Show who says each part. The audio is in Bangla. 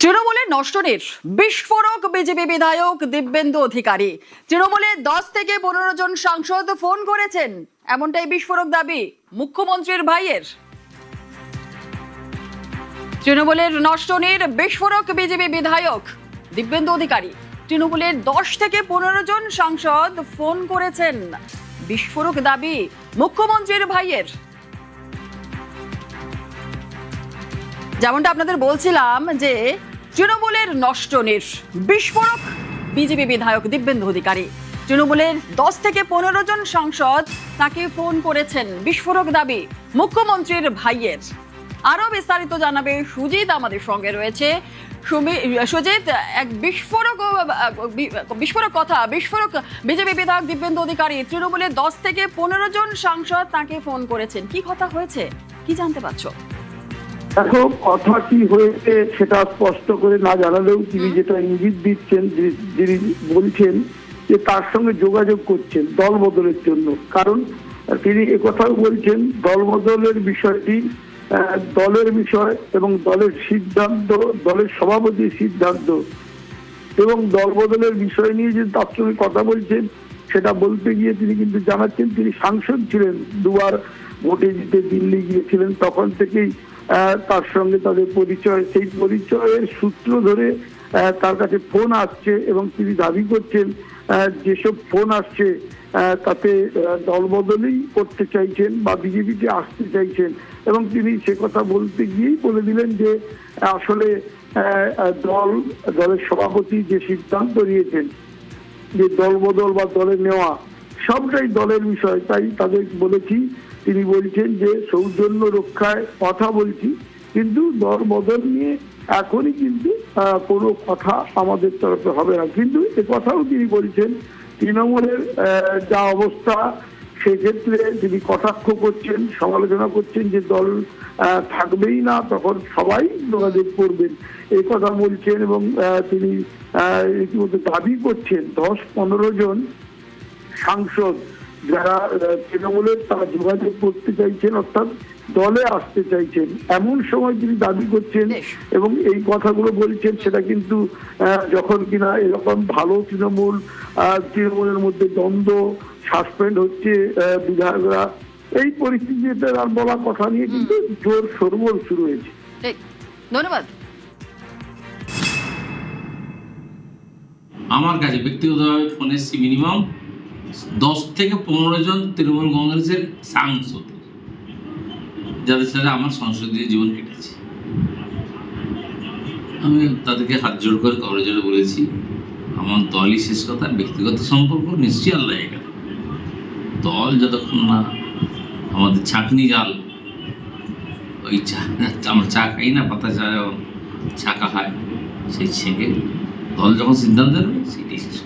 Speaker 1: তৃণমূলের নষ্টনীর বিস্ফোরক বিজেপি বিধায়ক দিব্যেন্দু অধিকারী। তৃণমূলের 10 থেকে 15 জন সাংসদ ফোন করেছেন, এমনটাই বিস্ফোরক দাবি মুখ্যমন্ত্রীর ভাইয়ের। তৃণমূলের নষ্টনীর বিস্ফোরক বিজেপি বিধায়ক দিব্যেন্দু অধিকারী। তৃণমূলের 10 থেকে 15 জন সাংসদ ফোন করেছেন, বিস্ফোরক দাবি মুখ্যমন্ত্রীর ভাইয়ের। যেমনটা আপনাদের বলছিলাম যে তৃণমূলের নষ্টনীর বিস্ফোরক বিজেপি বিধায়ক দিব্যেন্দু অধিকারী। তৃণমূলের 10 থেকে 15 জন সাংসদ তাকে ফোন করেছেন, বিস্ফোরক দাবি মুখ্যমন্ত্রীর ভাইয়ের। আরো বিস্তারিত জানাবে সুজিত, আমাদের সঙ্গে রয়েছে। সুজিত, এক বিস্ফোরক বিজেপি বিধায়ক দিব্যেন্দু অধিকারী, তৃণমূলের 10 থেকে 15 জন সাংসদ তাকে ফোন করেছেন, কি কথা হয়েছে, কি জানতে পারছো?
Speaker 2: দেখো, কথা কি হয়েছে সেটা স্পষ্ট করে না জানালেও তিনি যেটা ইঙ্গিত দিচ্ছেন, যিনি বলছেন যে তার সঙ্গে যোগাযোগ করছেন দল বদলের জন্য। কারণ তিনি একথাও বলছেন, দল বদলের বিষয়টি দলের বিষয় এবং দলের সিদ্ধান্ত, দলের সভাপতির সিদ্ধান্ত, এবং দল বদলের বিষয় নিয়ে যে তার সঙ্গে কথা বলছেন সেটা বলতে গিয়ে তিনি কিন্তু জানাচ্ছেন তিনি সাংসদ ছিলেন, দুবার ভোটে জিতে দিল্লি গিয়েছিলেন, তখন থেকেই তার সঙ্গে তাদের পরিচয়। সেই পরিচয়ের সূত্র ধরে তার কাছে ফোন আসছে এবং তিনি দাবি করছেন যেসব ফোন আসছে তাতে দলবদলই করতে চাইছেন বা বিজেপিতে আসতে চাইছেন। এবং তিনি সে কথা বলতে গিয়েই বলে দিলেন যে আসলে দলের সভাপতি যে সিদ্ধান্ত নিয়েছেন যে দলবদল বা দলে নেওয়া সবটাই দলের বিষয়, তাই তাদের বলেছি। তিনি বলছেন যে সৌজন্য রক্ষায় কথা বলছি, কিন্তু দল বদল নিয়ে এখনই কিন্তু কোনো কথা আমাদের তরফে হবে না। কিন্তু এ কথাও তিনি বলছেন তৃণমূলের যা অবস্থা সেক্ষেত্রে তিনি কটাক্ষ করছেন, সমালোচনা করছেন যে দল থাকবেই না, তখন সবাই যোগাযোগ করবেন এই কথা বলছেন। এবং তিনি রীতিমতো দাবি করছেন 10-15 জন সাংসদ যারা তৃণমূলের তারা যোগাযোগ করতে চাইছেন, অর্থাৎ দলে আসতে চাইছেন, এমন সময় তিনি দাবি করছেন এবং এই কথাগুলো বলছেন। সেটা কিন্তু যখন কিনা এরকম ভালো তৃণমূলের মধ্যে দ্বন্দ্ব, সাসপেন্ড হচ্ছে বিধায়করা, এই পরিস্থিতিতে আর বলা কথা নিয়ে কিন্তু জোর শোরগোল শুরু হয়েছে।
Speaker 1: ধন্যবাদ।
Speaker 3: আমার কাছে ব্যক্তিগতভাবে ফোন এসেছে মিনিমাম 10 থেকে 15 জন তৃণমূল কংগ্রেসের সাংসদ, যাদের সাথে আমার সংসদীয় জীবন কেটেছে। আমি তাদেরকে হাত জোড় করে কবরেজোড়ে বলেছি আমার দলই শেষ কথা, ব্যক্তিগত সম্পর্ক নিশ্চয়ই আল্লাহ এখানে। দল যতক্ষণ না আমাদের ছাঁকনি জাল, ওই আমরা চা খাই না, পাতা চা ছাঁকা হয়, সেই ছেঁকে দল যখন সিদ্ধান্ত নেবে সেটাই শেষ।